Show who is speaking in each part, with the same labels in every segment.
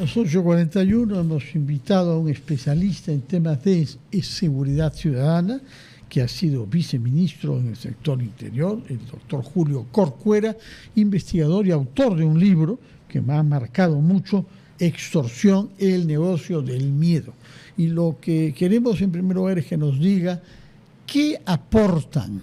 Speaker 1: los 8:41 hemos invitado a un especialista en temas de seguridad ciudadana, que ha sido viceministro en el sector interior, el doctor Julio Corcuera, investigador y autor de un libro que me ha marcado mucho, Extorsión, el negocio del miedo. Y lo que queremos en primer lugar es que nos diga qué aportan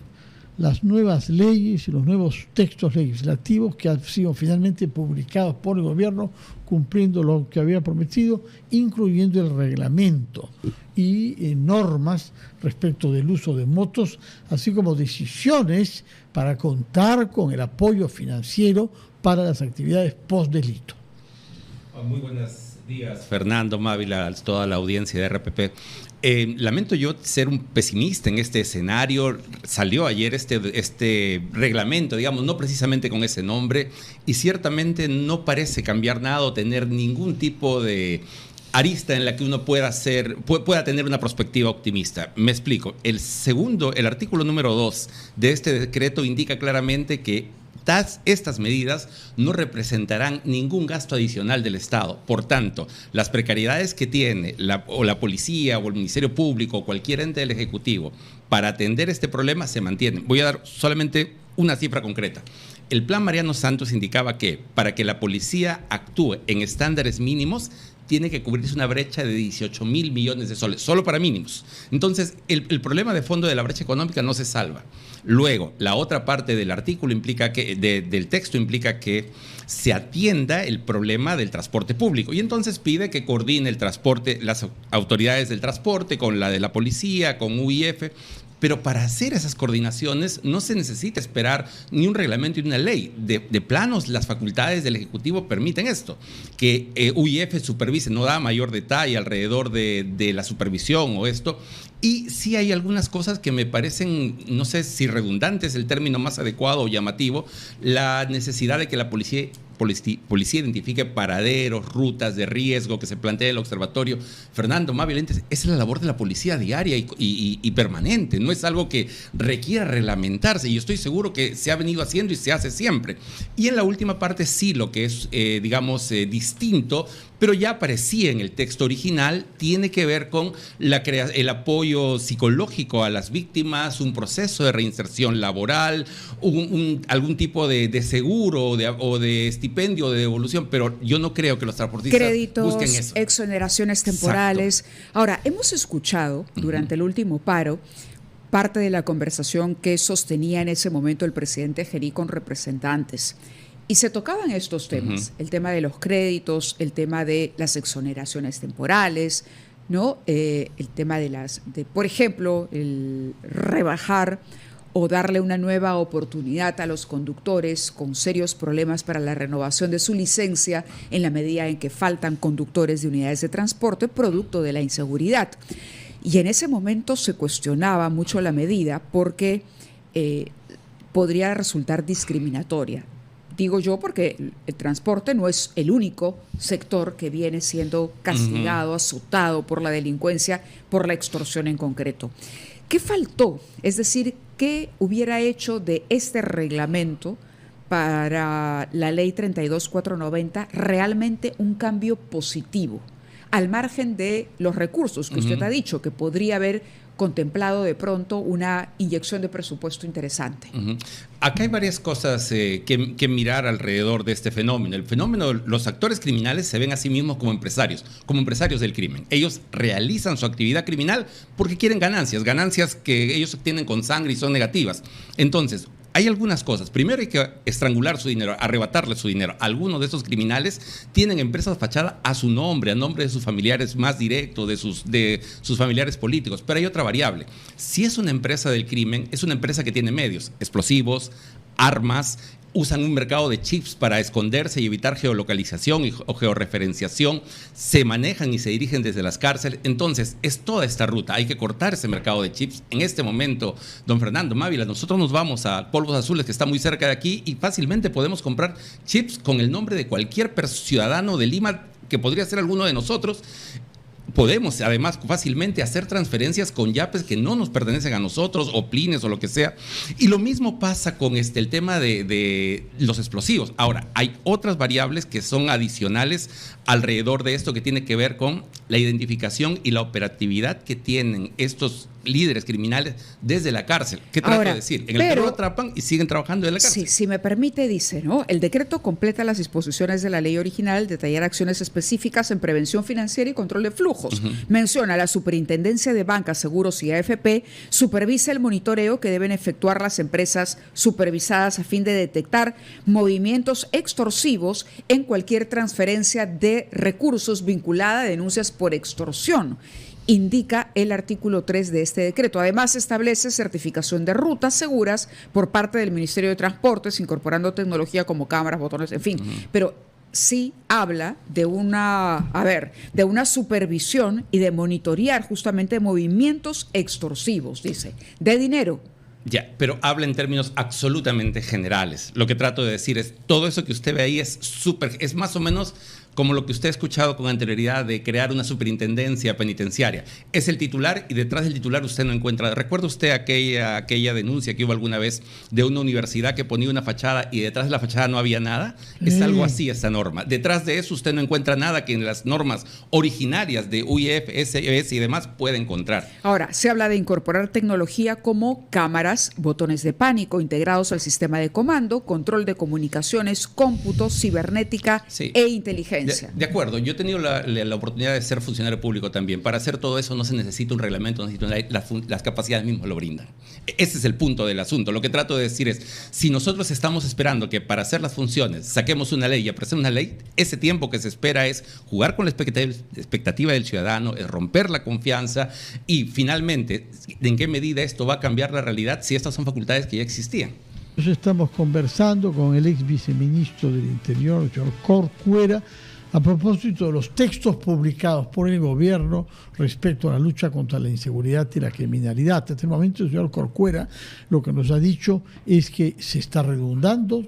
Speaker 1: las nuevas leyes y los nuevos textos legislativos que han sido finalmente publicados por el gobierno, cumpliendo lo que había prometido, incluyendo el reglamento y normas respecto del uso de motos, así como decisiones para contar con el apoyo financiero para las actividades post-delito.
Speaker 2: Muy buenos días, Fernando, Mávila, toda la audiencia de RPP. Lamento yo ser un pesimista en este escenario. Salió ayer este reglamento, digamos, no precisamente con ese nombre, y ciertamente no parece cambiar nada o tener ningún tipo de arista en la que uno pueda tener una perspectiva optimista. Me explico. El artículo número 2 de este decreto indica claramente que estas medidas no representarán ningún gasto adicional del Estado. Por tanto, las precariedades que tiene la policía o el Ministerio Público o cualquier ente del Ejecutivo para atender este problema se mantienen. Voy a dar solamente una cifra concreta. El Plan Mariano Santos indicaba que para que la policía actúe en estándares mínimos, tiene que cubrirse una brecha de 18.000 millones de soles, solo para mínimos. Entonces, el problema de fondo de la brecha económica no se salva. Luego, la otra parte del artículo del texto implica que se atienda el problema del transporte público, y entonces pide que coordine el transporte, las autoridades del transporte con la de la policía, con UIF. Pero para hacer esas coordinaciones no se necesita esperar ni un reglamento ni una ley. De planos, las facultades del Ejecutivo permiten esto. Que UIF supervise, no da mayor detalle alrededor de la supervisión o esto. Y sí hay algunas cosas que me parecen, no sé si redundantes, el término más adecuado o llamativo, la necesidad de que la policía identifique paraderos, rutas de riesgo, que se plantee el observatorio. Fernando, Mávila, esa es la labor de la policía diaria y permanente, no es algo que requiera reglamentarse, y yo estoy seguro que se ha venido haciendo y se hace siempre. Y en la última parte sí, lo que es, distinto, pero ya aparecía en el texto original, tiene que ver con el apoyo psicológico a las víctimas, un proceso de reinserción laboral, algún tipo de seguro o de estipendio, de devolución, pero yo no creo que los transportistas busquen eso.
Speaker 3: Exoneraciones temporales. Exacto. Ahora, hemos escuchado durante el último paro parte de la conversación que sostenía en ese momento el presidente Gerí con representantes. Y se tocaban estos temas, el tema de los créditos, el tema de las exoneraciones temporales, ¿no? El tema por ejemplo, el rebajar o darle una nueva oportunidad a los conductores con serios problemas para la renovación de su licencia en la medida en que faltan conductores de unidades de transporte producto de la inseguridad. Y en ese momento se cuestionaba mucho la medida porque podría resultar discriminatoria. Digo yo porque el transporte no es el único sector que viene siendo castigado, azotado por la delincuencia, por la extorsión en concreto. ¿Qué faltó? Es decir, ¿qué hubiera hecho de este reglamento para la ley 32490 realmente un cambio positivo? Al margen de los recursos que usted ha dicho, que podría haber contemplado de pronto una inyección de presupuesto interesante.
Speaker 2: Acá hay varias cosas que mirar alrededor de este fenómeno. El fenómeno, los actores criminales se ven a sí mismos como empresarios del crimen. Ellos realizan su actividad criminal porque quieren ganancias que ellos obtienen con sangre y son negativas. Entonces, hay algunas cosas. Primero hay que estrangular su dinero, arrebatarle su dinero. Algunos de estos criminales tienen empresas fachadas a su nombre, a nombre de sus familiares más directos, de sus familiares políticos. Pero hay otra variable. Si es una empresa del crimen, es una empresa que tiene medios, explosivos, armas, usan un mercado de chips para esconderse y evitar geolocalización o georreferenciación, se manejan y se dirigen desde las cárceles. Entonces, es toda esta ruta. Hay que cortar ese mercado de chips. En este momento, don Fernando, Mávila, nosotros nos vamos a Polvos Azules, que está muy cerca de aquí, y fácilmente podemos comprar chips con el nombre de cualquier ciudadano de Lima, que podría ser alguno de nosotros. podemos además fácilmente hacer transferencias con yapes que no nos pertenecen a nosotros, o plines o lo que sea. Y lo mismo pasa con el tema de los explosivos. Ahora, hay otras variables que son adicionales alrededor de esto, que tiene que ver con la identificación y la operatividad que tienen estos líderes criminales desde la cárcel. ¿Qué trato de decir? En el Perú lo atrapan y siguen trabajando en la cárcel.
Speaker 3: Sí, si me permite, dice, ¿no? El decreto completa las disposiciones de la ley original, detallar acciones específicas en prevención financiera y control de flujos. Menciona la Superintendencia de Bancas, Seguros y AFP, supervisa el monitoreo que deben efectuar las empresas supervisadas a fin de detectar movimientos extorsivos en cualquier transferencia de recursos vinculada a denuncias por extorsión, indica el artículo 3 de este decreto. Además, establece certificación de rutas seguras por parte del Ministerio de Transportes, incorporando tecnología como cámaras, botones, en fin. Pero sí habla de de una supervisión y de monitorear justamente movimientos extorsivos, dice, de dinero.
Speaker 2: Ya, pero habla en términos absolutamente generales. Lo que trato de decir es, todo eso que usted ve ahí es más o menos como lo que usted ha escuchado con anterioridad de crear una superintendencia penitenciaria. Es el titular, y detrás del titular usted no encuentra. ¿Recuerda usted aquella denuncia que hubo alguna vez de una universidad que ponía una fachada y detrás de la fachada no había nada? Es algo así esta norma. Detrás de eso usted no encuentra nada que en las normas originarias de UIF, SES y demás pueda encontrar.
Speaker 3: Ahora, se habla de incorporar tecnología como cámaras, botones de pánico integrados al sistema de comando, control de comunicaciones, cómputo, cibernética e inteligencia.
Speaker 2: De acuerdo, yo he tenido la oportunidad de ser funcionario público también. Para hacer todo eso no se necesita un reglamento, las capacidades mismas lo brindan. Ese es el punto del asunto. Lo que trato de decir es, si nosotros estamos esperando que para hacer las funciones saquemos una ley y apresar una ley, ese tiempo que se espera es jugar con la expectativa del ciudadano, es romper la confianza y finalmente, ¿en qué medida esto va a cambiar la realidad si estas son facultades que ya existían?
Speaker 1: Estamos conversando con el ex viceministro del Interior, el señor Corcuera, a propósito de los textos publicados por el gobierno respecto a la lucha contra la inseguridad y la criminalidad. Hasta este momento, el señor Corcuera lo que nos ha dicho es que se está redundando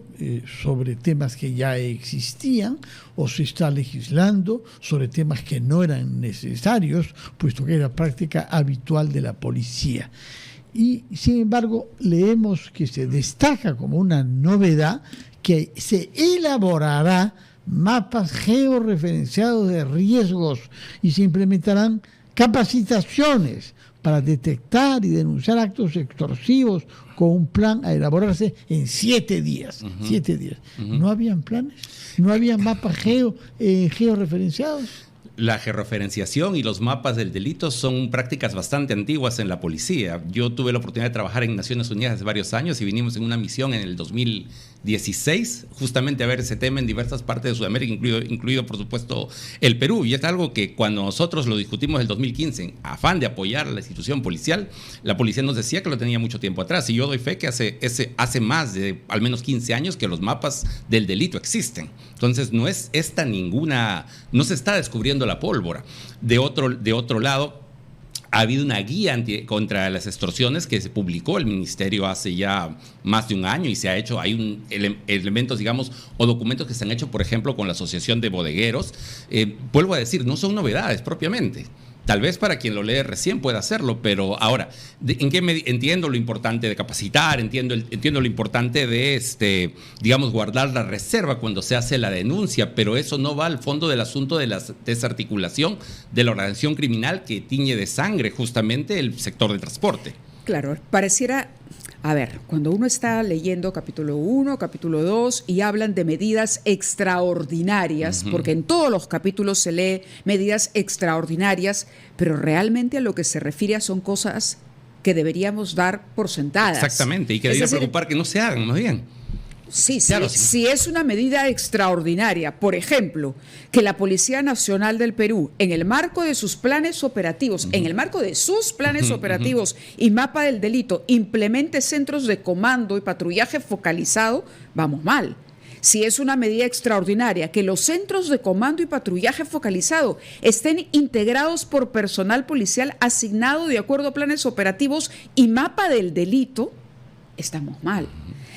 Speaker 1: sobre temas que ya existían, o se está legislando sobre temas que no eran necesarios, puesto que era práctica habitual de la policía. Y sin embargo leemos que se destaca como una novedad que se elaborará mapas georreferenciados de riesgos y se implementarán capacitaciones para detectar y denunciar actos extorsivos con un plan a elaborarse en 7 días. 7 días. ¿No habían planes? ¿No habían mapas georreferenciados?
Speaker 2: La georreferenciación y los mapas del delito son prácticas bastante antiguas en la policía. Yo tuve la oportunidad de trabajar en Naciones Unidas hace varios años y vinimos en una misión en el 2016 justamente a ver ese tema en diversas partes de Sudamérica, incluido por supuesto el Perú. Y es algo que cuando nosotros lo discutimos en el 2015, en afán de apoyar a la institución policial, la policía nos decía que lo tenía mucho tiempo atrás. Y yo doy fe que hace más de al menos 15 años que los mapas del delito existen. Entonces no se está descubriendo la pólvora. De otro lado, ha habido una guía contra las extorsiones que se publicó el ministerio hace ya más de un año y se ha hecho, hay elementos, digamos, o documentos que se han hecho, por ejemplo, con la Asociación de Bodegueros. Vuelvo a decir, no son novedades propiamente. Tal vez para quien lo lee recién pueda hacerlo, pero ahora, entiendo lo importante de capacitar, entiendo lo importante de, digamos, guardar la reserva cuando se hace la denuncia, pero eso no va al fondo del asunto de la desarticulación de la organización criminal que tiñe de sangre justamente el sector del transporte.
Speaker 3: Claro, pareciera... A ver, cuando uno está leyendo capítulo 1, capítulo 2 y hablan de medidas extraordinarias, porque en todos los capítulos se lee medidas extraordinarias, pero realmente a lo que se refiere son cosas que deberíamos dar por sentadas.
Speaker 2: Exactamente, y que debería preocupar que no se hagan, más bien.
Speaker 3: Sí, claro, si es una medida extraordinaria, por ejemplo, que la Policía Nacional del Perú, en el marco de sus planes operativos, y mapa del delito, implemente centros de comando y patrullaje focalizado, vamos mal. Si es una medida extraordinaria que los centros de comando y patrullaje focalizado estén integrados por personal policial asignado de acuerdo a planes operativos y mapa del delito, estamos mal.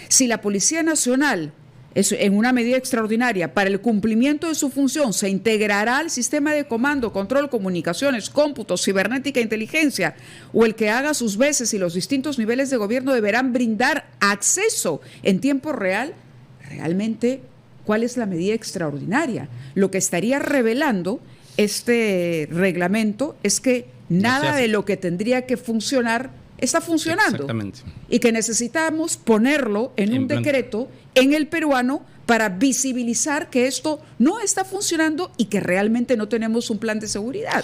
Speaker 3: Si la Policía Nacional en una medida extraordinaria, para el cumplimiento de su función, se integrará al sistema de comando, control, comunicaciones, cómputo, cibernética, inteligencia, o el que haga sus veces y los distintos niveles de gobierno deberán brindar acceso en tiempo real, realmente, ¿cuál es la medida extraordinaria? Lo que estaría revelando este reglamento es que nada de lo que tendría que funcionar está funcionando.
Speaker 2: Exactamente.
Speaker 3: Y que necesitamos ponerlo en un decreto en el peruano para visibilizar que esto no está funcionando y que realmente no tenemos un plan de seguridad.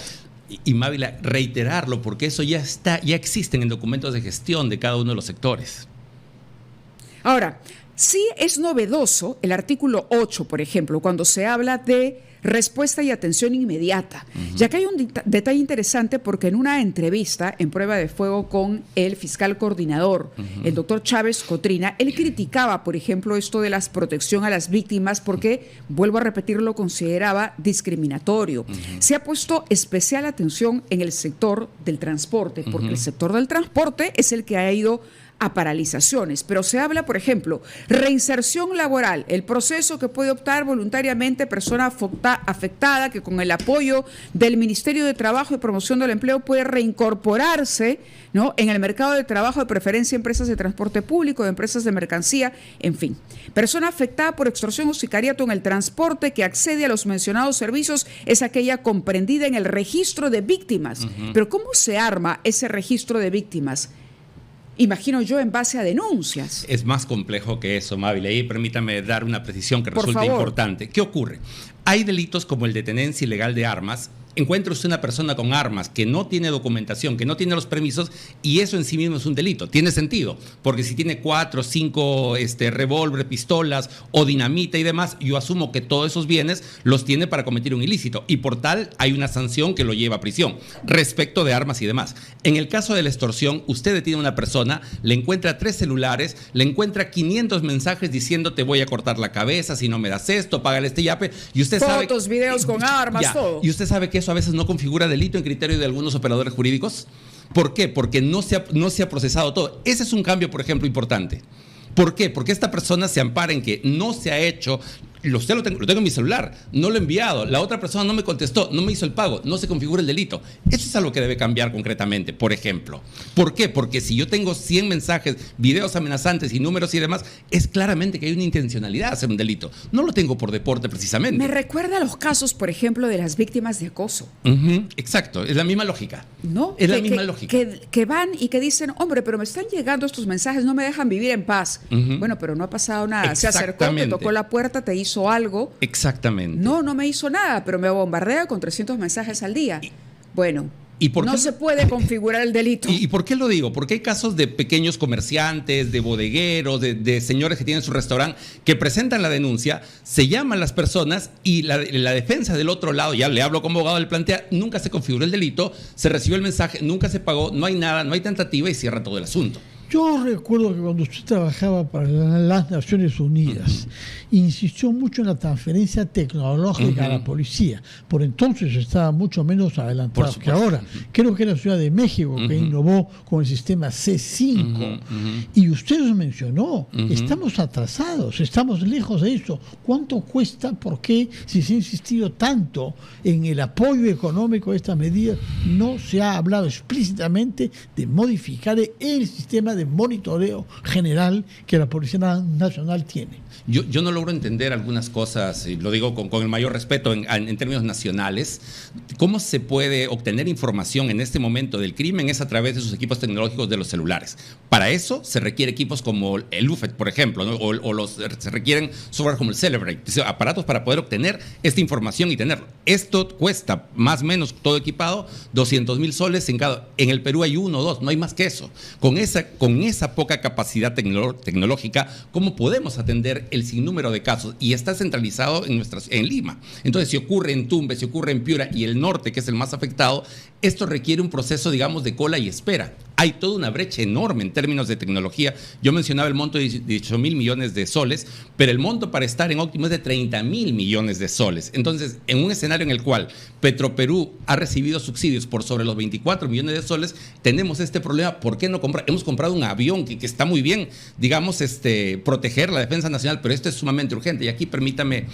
Speaker 2: Y Mávila, reiterarlo, porque eso ya existe en documentos de gestión de cada uno de los sectores.
Speaker 3: Ahora, sí es novedoso el artículo 8, por ejemplo, cuando se habla de respuesta y atención inmediata. Ya que hay un detalle interesante, porque en una entrevista en Prueba de Fuego con el fiscal coordinador, el doctor Chávez Cotrina, él criticaba, por ejemplo, esto de la protección a las víctimas porque, vuelvo a repetir, lo consideraba discriminatorio. Se ha puesto especial atención en el sector del transporte, porque el sector del transporte es el que ha ido a paralizaciones, pero se habla, por ejemplo, reinserción laboral, el proceso que puede optar voluntariamente persona afectada que con el apoyo del Ministerio de Trabajo y Promoción del Empleo puede reincorporarse, ¿no?, en el mercado de trabajo, de preferencia empresas de transporte público, de empresas de mercancía, en fin. Persona afectada por extorsión o sicariato en el transporte que accede a los mencionados servicios es aquella comprendida en el registro de víctimas. Pero ¿cómo se arma ese registro de víctimas? Imagino yo, en base a denuncias.
Speaker 2: Es más complejo que eso, Mávila, y permítame dar una precisión que resulta importante. ¿Qué ocurre? Hay delitos como el de tenencia ilegal de armas. Encuentra usted una persona con armas que no tiene documentación, que no tiene los permisos, y eso en sí mismo es un delito. Tiene sentido, porque si tiene 4 o 5 revólver, pistolas o dinamita y demás, yo asumo que todos esos bienes los tiene para cometer un ilícito, y por tal hay una sanción que lo lleva a prisión respecto de armas y demás. En el caso de la extorsión, usted detiene a una persona, le encuentra 3 celulares, le encuentra 500 mensajes diciendo te voy a cortar la cabeza si no me das esto, págale este yape, y usted sabe...
Speaker 3: Fotos, videos con armas, todo.
Speaker 2: Y usted sabe que eso a veces no configura delito en criterio de algunos operadores jurídicos. ¿Por qué? Porque no se ha procesado todo. Ese es un cambio, por ejemplo, importante. ¿Por qué? Porque esta persona se ampara en que no se ha hecho... Usted lo tengo en mi celular, no lo he enviado, la otra persona no me contestó, no me hizo el pago, no se configura el delito. Eso es algo que debe cambiar concretamente, por ejemplo. ¿Por qué? Porque si yo tengo 100 mensajes, videos amenazantes y números y demás, es claramente que hay una intencionalidad de hacer un delito. No lo tengo por deporte precisamente.
Speaker 3: Me recuerda a los casos, por ejemplo, de las víctimas de acoso.
Speaker 2: Exacto, es la misma lógica.
Speaker 3: ¿No?
Speaker 2: Es la misma lógica.
Speaker 3: Que van y que dicen, hombre, pero me están llegando estos mensajes, no me dejan vivir en paz. Bueno, pero no ha pasado nada. Se acercó, te tocó la puerta, te hizo algo.
Speaker 2: Exactamente.
Speaker 3: No me hizo nada, pero me bombardea con 300 mensajes al día. Bueno, no se puede configurar el delito.
Speaker 2: ¿Y por qué lo digo? Porque hay casos de pequeños comerciantes, de bodegueros, de señores que tienen su restaurante, que presentan la denuncia, se llaman las personas y la defensa del otro lado, ya le hablo como abogado, le plantea, nunca se configuró el delito, se recibió el mensaje, nunca se pagó, no hay nada, no hay tentativa y cierra todo el asunto.
Speaker 1: Yo recuerdo que cuando usted trabajaba para las Naciones Unidas, insistió mucho en la transferencia tecnológica a la policía. Por entonces estaba mucho menos adelantado que ahora. Creo que era la Ciudad de México que innovó con el sistema C5. Y usted lo mencionó, estamos atrasados, estamos lejos de eso. ¿Cuánto cuesta? ¿Por qué? Si se ha insistido tanto en el apoyo económico de esta medida, no se ha hablado explícitamente de modificar el sistema de monitoreo general que la Policía Nacional tiene.
Speaker 2: Yo no logro entender algunas cosas, y lo digo con el mayor respeto en términos nacionales. ¿Cómo se puede obtener información en este momento del crimen? Es a través de sus equipos tecnológicos de los celulares. Para eso se requiere equipos como el UFED, por ejemplo, ¿no? Se requieren software como el Celebrate, aparatos para poder obtener esta información y tenerlo. Esto cuesta, más o menos todo equipado, 200,000 soles en el Perú hay 1 o 2, no hay más que eso. Con esa poca capacidad tecnológica, ¿cómo podemos atender el sinnúmero de casos? Y está centralizado en Lima. Entonces, si ocurre en Tumbes, si ocurre en Piura y el norte, que es el más afectado, esto requiere un proceso, digamos, de cola y espera. hay toda una brecha enorme en términos de tecnología. Yo mencionaba el monto de 18.000 millones de soles, pero el monto para estar en óptimo es de 30.000 millones de soles. Entonces, en un escenario en el cual Petroperú ha recibido subsidios por sobre los 24 millones de soles, tenemos este problema. ¿Por qué no comprar? Hemos comprado un avión que está muy bien, digamos, proteger la defensa nacional, pero esto es sumamente urgente. Y aquí permítame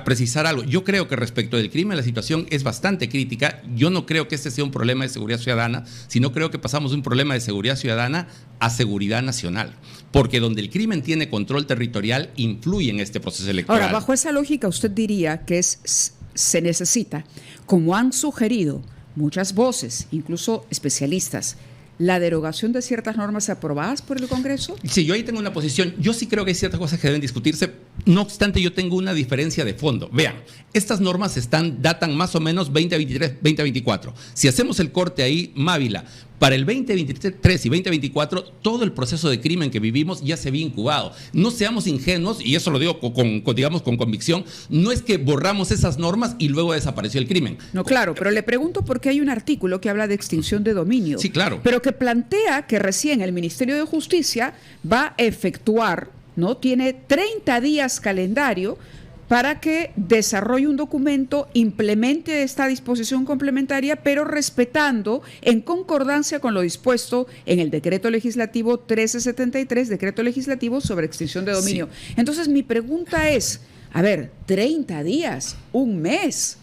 Speaker 2: precisar algo. Yo creo que respecto del crimen la situación es bastante crítica. Yo no creo que este sea un problema de seguridad ciudadana, sino creo que pasamos de un problema de seguridad ciudadana a seguridad nacional, porque donde el crimen tiene control territorial influye en este proceso electoral.
Speaker 3: Ahora, bajo esa lógica, usted diría que se necesita, como han sugerido muchas voces, incluso especialistas, la derogación de ciertas normas aprobadas por el Congreso.
Speaker 2: Sí, yo ahí tengo una posición. Yo sí creo que hay ciertas cosas que deben discutirse. No obstante, yo tengo una diferencia de fondo. Vean, estas normas datan más o menos 2023-2024. Si hacemos el corte ahí, Mávila, para el 2023 y 2024, todo el proceso de crimen que vivimos ya se había incubado. No seamos ingenuos, y eso lo digo con convicción, no es que borramos esas normas y luego desapareció el crimen.
Speaker 3: No, claro, pero le pregunto porque hay un artículo que habla de extinción de dominio.
Speaker 2: Sí, claro.
Speaker 3: Pero que plantea que recién el Ministerio de Justicia va a efectuar, ¿no? Tiene 30 días calendario para que desarrolle un documento, implemente esta disposición complementaria, pero respetando, en concordancia con lo dispuesto en el decreto legislativo 1373, decreto legislativo sobre extinción de dominio. Sí. Entonces, mi pregunta es, a ver, 30 días, un mes.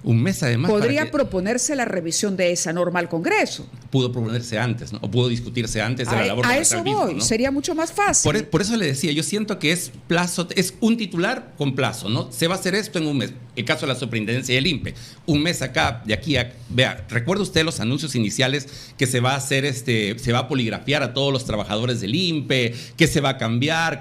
Speaker 2: Un mes además.
Speaker 3: ¿Podría proponerse la revisión de esa norma al Congreso?
Speaker 2: Pudo proponerse antes, ¿no? O pudo discutirse antes de la labor.
Speaker 3: A eso voy, ¿no? Sería mucho más fácil.
Speaker 2: Por eso le decía, yo siento que es un titular con plazo, ¿no? Se va a hacer esto en un mes. El caso de la superintendencia y el INPE. Un mes acá, de aquí a... Vea, ¿recuerda usted los anuncios iniciales que se va a hacer, se va a poligrafiar a todos los trabajadores del INPE, que se va a cambiar,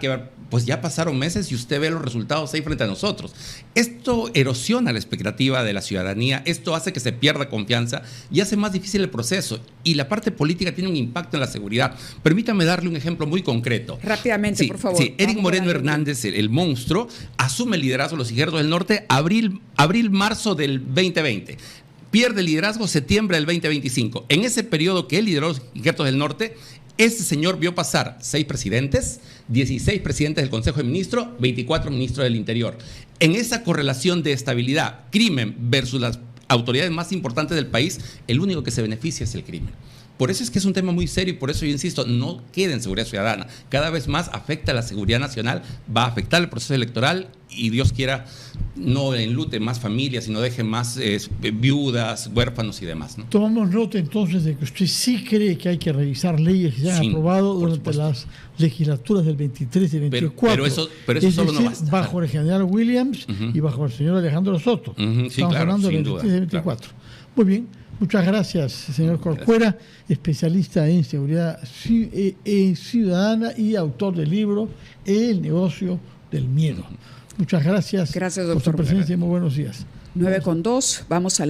Speaker 2: pues ya pasaron meses y usted ve los resultados ahí frente a nosotros. Esto erosiona la expectativa de la ciudadanía, esto hace que se pierda confianza y hace más difícil el proceso. Y la parte política tiene un impacto en la seguridad. Permítame darle un ejemplo muy concreto.
Speaker 3: Rápidamente, por favor.
Speaker 2: Sí, Eric Moreno Hernández, el monstruo, asume el liderazgo de los Ejércitos del Norte abril-marzo del 2020. Pierde el liderazgo septiembre del 2025. En ese periodo que él lideró los Ejércitos del Norte, este señor vio pasar 6 presidentes, 16 presidentes del Consejo de Ministros, 24 ministros del Interior. En esa correlación de estabilidad, crimen versus las autoridades más importantes del país, el único que se beneficia es el crimen. Por eso es que es un tema muy serio y por eso yo insisto, no queda en seguridad ciudadana. Cada vez más afecta a la seguridad nacional, va a afectar el proceso electoral y Dios quiera no enlute más familias, sino deje más viudas, huérfanos y demás, ¿no?
Speaker 1: Tomamos nota entonces de que usted sí cree que hay que revisar leyes que se han aprobado durante las legislaturas del 23 y 24.
Speaker 2: Pero eso solo no basta.
Speaker 1: Bajo el general Williams y bajo el señor Alejandro Soto.
Speaker 2: Sí,
Speaker 1: Estamos hablando del 23 y 24. Claro. Muy bien. Muchas gracias, señor Corcuera, especialista en seguridad ciudadana y autor del libro El negocio del miedo. Muchas gracias,
Speaker 3: doctor,
Speaker 1: por su presencia y muy buenos días.
Speaker 3: 9:02, vamos a